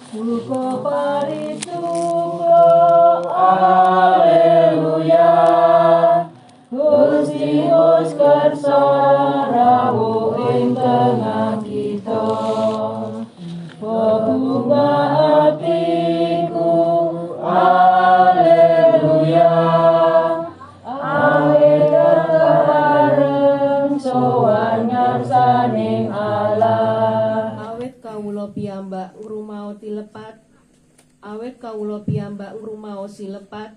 Suka parisuka Haleluya Gusti wis kersa rawuh ing tengah kita bebungah atiku Haleluya awit kepareng sowan ngarsaning Allah awit kawula piyambak ngrumaos lepat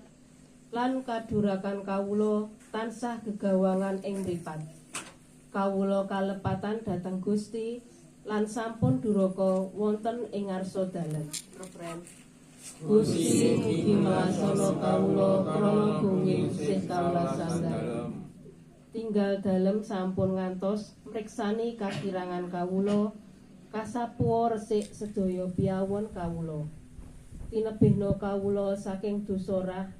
lan kadurakan kawula tansah gegawangan ing mripat. Kawula kalepatan dhateng Gusti lan sampun duraka wonten ing ngarsa dalan. Refren. Gusti mugi malasana kawula krana bumi sih kawula sandalem. Tinggal dalem sampun ngantos mriksani kakirangan kawula kasapuwa resik sedaya piyawon kawula. Tinebihna kawula saking dosa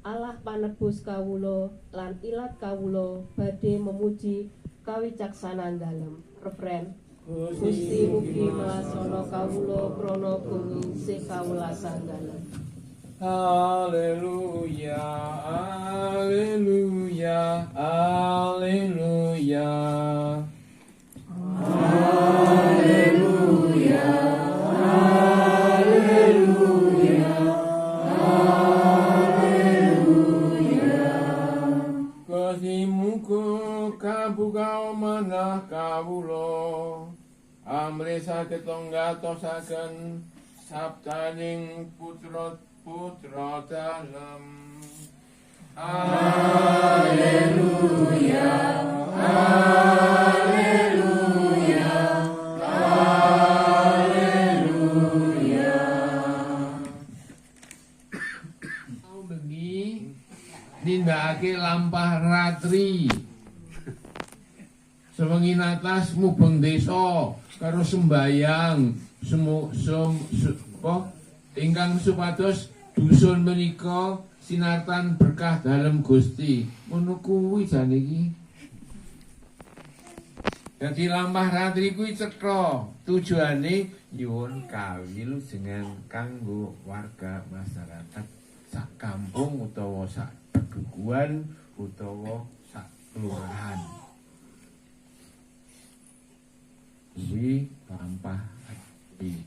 Allah panebus kawula lan ilat kawula badhe memuji kawicaksanan dalem. Refren. Gusti mugi malasana kawula krana bumi sih kawula sandalem. Haleluya, haleluya, haleluya. Haleluya, haleluya, haleluya. Gusti muga kabuka manah kawula amri saged nggatosaken sabdaning putra dalem. Haleluya, haleluya, haleluya. Mau bengi nindakake lampah ratri. Sewengi atas mubeng desa karo sembayang ingkang supados dusun menika sinartan berkah dalem Gusti. Ngono kuwi jane iki. Dadi lampah ratri kuwi cetha tujuane nyuwun kawilujengan kanggo warga masyarakat sak kampung utawa sak peguguan utawa sak kelurahan. Kuwi lampah ratri.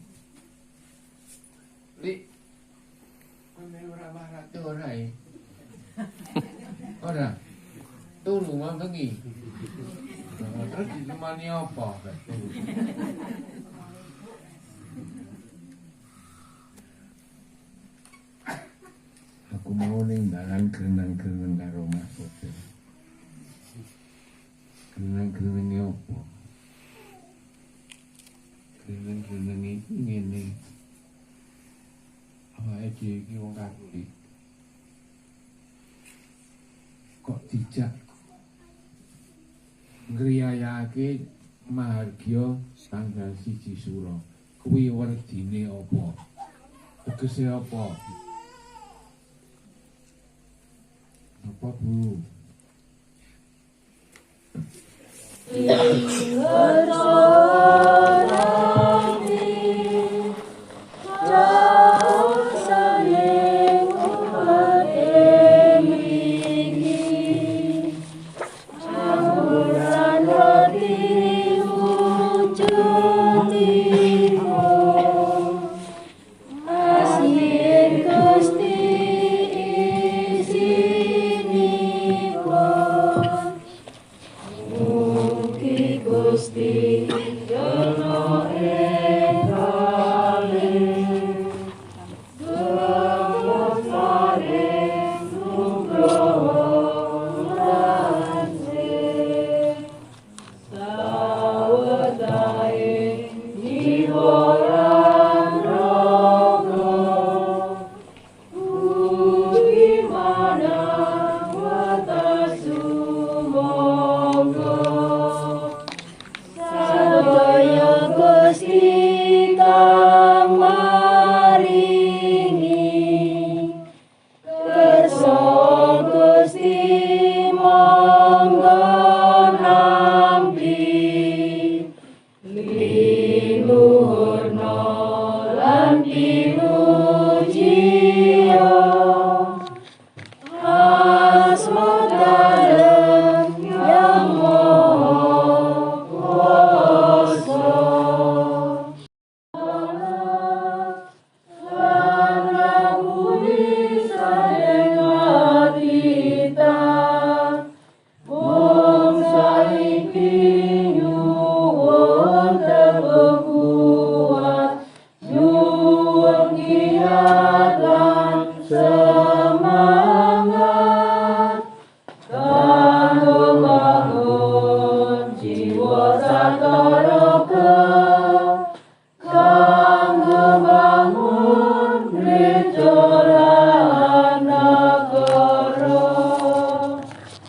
Li kowe ora marate ora e. Ora. Turu bengi. Terus ditemani apa? Aku mau ning dalan greneng-greneng karo Mas Sopir. Greneng-grenenge apa? Greneng-greneng iki ngene. Awake dhewe iki wong Katolik. Kok dijak ngriyayake mahargya tanggal 1 Sura. Kuwi werdine apa? Tegese apa? Apa Bu?